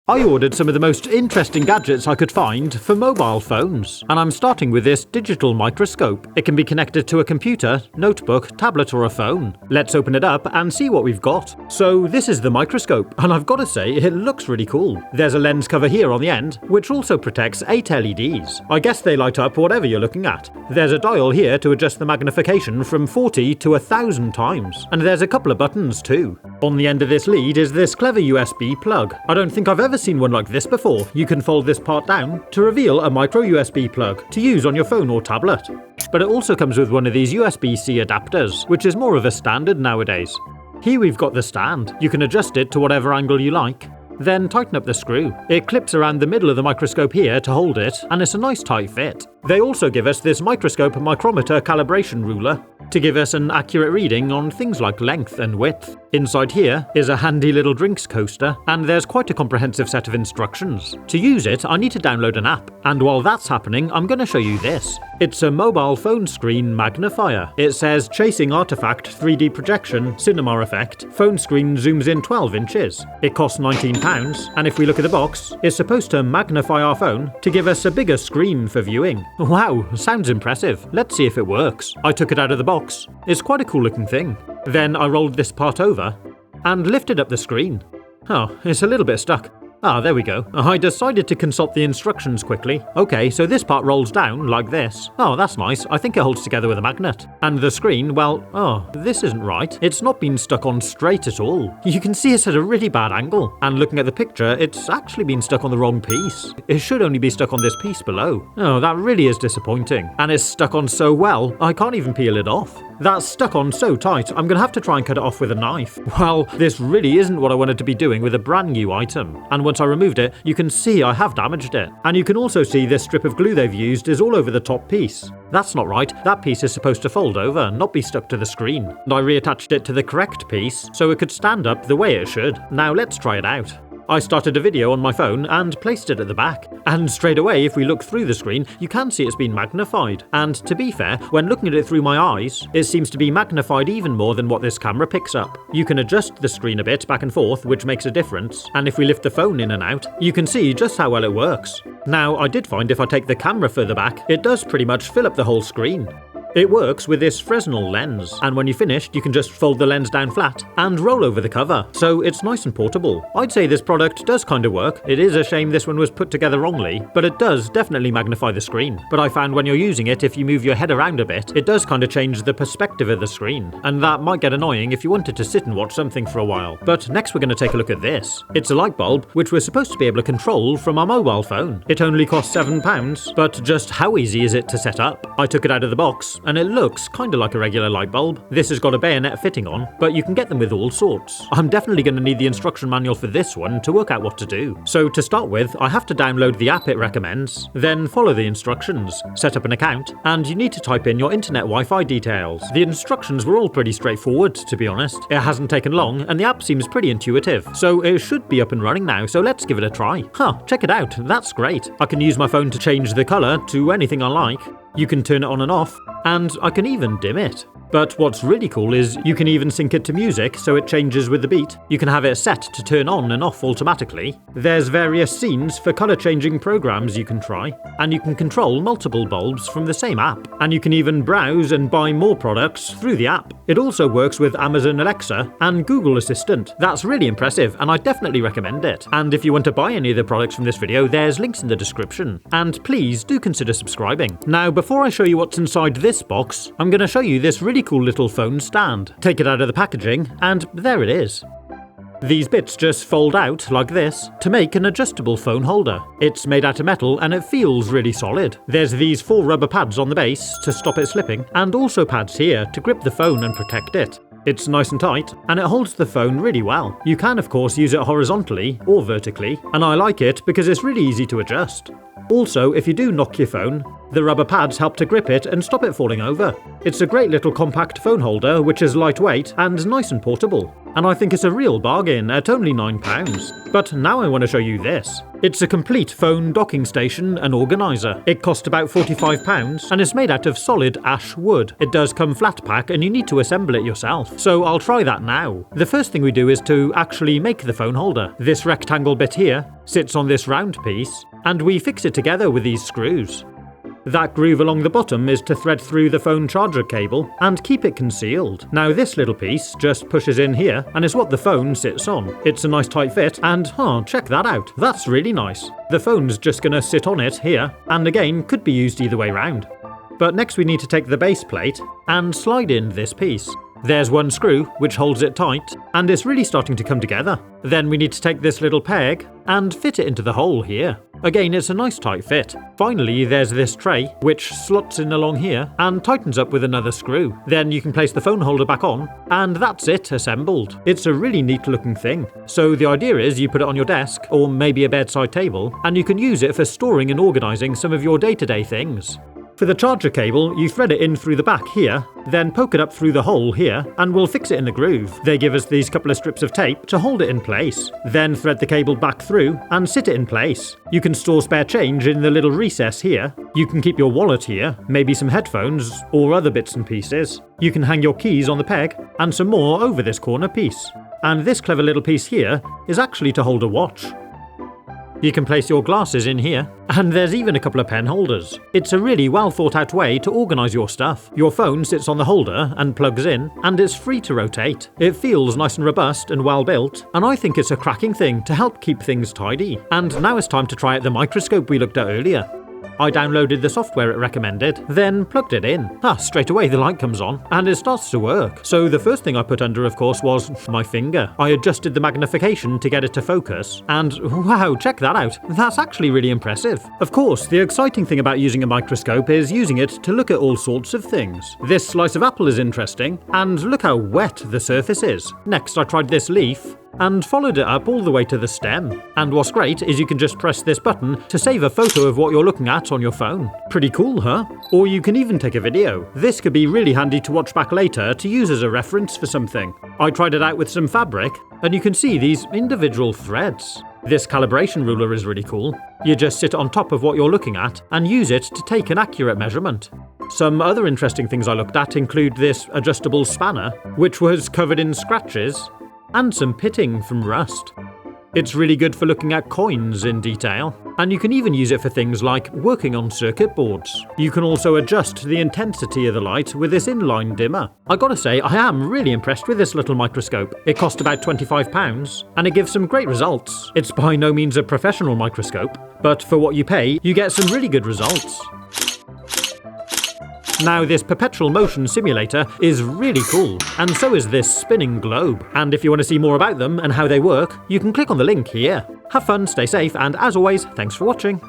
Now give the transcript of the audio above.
I ordered some of the most interesting gadgets I could find for mobile phones, and I'm starting with this digital microscope. It can be connected to a computer, notebook, tablet or a phone. Let's open it up and see what we've got. So this is the microscope, and I've got to say it looks really cool. There's a lens cover here on the end, which also protects 8 LEDs. I guess they light up whatever you're looking at. There's a dial here to adjust the magnification from 40 to 1000 times, and there's a couple of buttons too. On the end of this lead is this clever USB plug. I don't think I've ever seen one like this before. You can fold this part down to reveal a micro USB plug to use on your phone or tablet. But it also comes with one of these USB-C adapters, which is more of a standard nowadays. Here we've got the stand. You can adjust it to whatever angle you like. Then tighten up the screw. It clips around the middle of the microscope here to hold it, and it's a nice tight fit. They also give us this microscope micrometer calibration ruler to give us an accurate reading on things like length and width. Inside here is a handy little drinks coaster, and there's quite a comprehensive set of instructions. To use it, I need to download an app, and while that's happening, I'm going to show you this. It's a mobile phone screen magnifier. It says Chasing Artifact 3D Projection Cinema Effect. Phone screen zooms in 12 inches. It costs £19, and if we look at the box, it's supposed to magnify our phone to give us a bigger screen for viewing. Wow, sounds impressive. Let's see if it works. I took it out of the box. It's quite a cool looking thing. Then I rolled this part over and lifted up the screen. Oh, it's a little bit stuck. Ah, there we go. I decided to consult the instructions quickly. Okay, so this part rolls down like this. Oh, that's nice. I think it holds together with a magnet. And the screen, well, this isn't right. It's not been stuck on straight at all. You can see it's at a really bad angle. And looking at the picture, it's actually been stuck on the wrong piece. It should only be stuck on this piece below. Oh, that really is disappointing. And it's stuck on so well, I can't even peel it off. That's stuck on so tight, I'm gonna have to try and cut it off with a knife. Well, this really isn't what I wanted to be doing with a brand new item. And once I removed it, you can see I have damaged it. And you can also see this strip of glue they've used is all over the top piece. That's not right. That piece is supposed to fold over, not be stuck to the screen. And I reattached it to the correct piece, so it could stand up the way it should. Now let's try it out. I started a video on my phone and placed it at the back. And straight away, if we look through the screen, you can see it's been magnified. And to be fair, when looking at it through my eyes, it seems to be magnified even more than what this camera picks up. You can adjust the screen a bit back and forth, which makes a difference. And if we lift the phone in and out, you can see just how well it works. Now, I did find if I take the camera further back, it does pretty much fill up the whole screen. It works with this Fresnel lens, and when you're finished, you can just fold the lens down flat and roll over the cover, so it's nice and portable. I'd say this product does kind of work. It is a shame this one was put together wrongly, but it does definitely magnify the screen. But I found when you're using it, if you move your head around a bit, it does kind of change the perspective of the screen, and that might get annoying if you wanted to sit and watch something for a while. But next we're going to take a look at this. It's a light bulb, which we're supposed to be able to control from our mobile phone. It only costs £7, but just how easy is it to set up? I took it out of the box, and it looks kind of like a regular light bulb. This has got a bayonet fitting on, but you can get them with all sorts. I'm definitely going to need the instruction manual for this one to work out what to do. So to start with, I have to download the app it recommends, then follow the instructions, set up an account, and you need to type in your internet Wi-Fi details. The instructions were all pretty straightforward, to be honest. It hasn't taken long, and the app seems pretty intuitive, so it should be up and running now, so let's give it a try. Check it out, that's great. I can use my phone to change the colour to anything I like. You can turn it on and off, and I can even dim it. But what's really cool is you can even sync it to music so it changes with the beat. You can have it set to turn on and off automatically. There's various scenes for colour changing programs you can try, and you can control multiple bulbs from the same app. And you can even browse and buy more products through the app. It also works with Amazon Alexa and Google Assistant. That's really impressive, and I definitely recommend it. And if you want to buy any of the products from this video, there's links in the description. And please do consider subscribing. Now, before I show you what's inside this box, I'm going to show you this really cool little phone stand. Take it out of the packaging, and there it is. These bits just fold out like this to make an adjustable phone holder. It's made out of metal and it feels really solid. There's these 4 rubber pads on the base to stop it slipping, and also pads here to grip the phone and protect it. It's nice and tight, and it holds the phone really well. You can of course use it horizontally or vertically, and I like it because it's really easy to adjust. Also, if you do knock your phone, the rubber pads help to grip it and stop it falling over. It's a great little compact phone holder which is lightweight and nice and portable. And I think it's a real bargain at only £9. But now I want to show you this. It's a complete phone docking station and organiser. It cost about £45 and is made out of solid ash wood. It does come flat pack and you need to assemble it yourself. So I'll try that now. The first thing we do is to actually make the phone holder. This rectangle bit here sits on this round piece and we fix it together with these screws. That groove along the bottom is to thread through the phone charger cable and keep it concealed. Now this little piece just pushes in here and is what the phone sits on. It's a nice tight fit and check that out. That's really nice. The phone's just gonna sit on it here and again could be used either way round. But next we need to take the base plate and slide in this piece. There's one screw which holds it tight and it's really starting to come together. Then we need to take this little peg and fit it into the hole here. Again, it's a nice tight fit. Finally, there's this tray which slots in along here and tightens up with another screw. Then you can place the phone holder back on and that's it assembled. It's a really neat looking thing. So the idea is you put it on your desk or maybe a bedside table and you can use it for storing and organising some of your day-to-day things. For the charger cable, you thread it in through the back here, then poke it up through the hole here, and we'll fix it in the groove. They give us these couple of strips of tape to hold it in place. Then thread the cable back through and sit it in place. You can store spare change in the little recess here. You can keep your wallet here, maybe some headphones, or other bits and pieces. You can hang your keys on the peg, and some more over this corner piece. And this clever little piece here is actually to hold a watch. You can place your glasses in here, and there's even a couple of pen holders. It's a really well thought out way to organise your stuff. Your phone sits on the holder and plugs in, and it's free to rotate. It feels nice and robust and well built, and I think it's a cracking thing to help keep things tidy. And now it's time to try out the microscope we looked at earlier. I downloaded the software it recommended, then plugged it in. Straight away the light comes on, and it starts to work. So the first thing I put under, of course, was my finger. I adjusted the magnification to get it to focus, and wow, check that out. That's actually really impressive. Of course, the exciting thing about using a microscope is using it to look at all sorts of things. This slice of apple is interesting, and look how wet the surface is. Next, I tried this leaf, and followed it up all the way to the stem. And what's great is you can just press this button to save a photo of what you're looking at on your phone. Pretty cool, huh? Or you can even take a video. This could be really handy to watch back later to use as a reference for something. I tried it out with some fabric, and you can see these individual threads. This calibration ruler is really cool. You just sit on top of what you're looking at and use it to take an accurate measurement. Some other interesting things I looked at include this adjustable spanner, which was covered in scratches, and some pitting from rust. It's really good for looking at coins in detail, and you can even use it for things like working on circuit boards. You can also adjust the intensity of the light with this inline dimmer. I gotta say, I am really impressed with this little microscope. It cost about £25, and it gives some great results. It's by no means a professional microscope, but for what you pay, you get some really good results. Now this perpetual motion simulator is really cool, and so is this spinning globe. And if you want to see more about them and how they work, you can click on the link here. Have fun, stay safe, and as always, thanks for watching.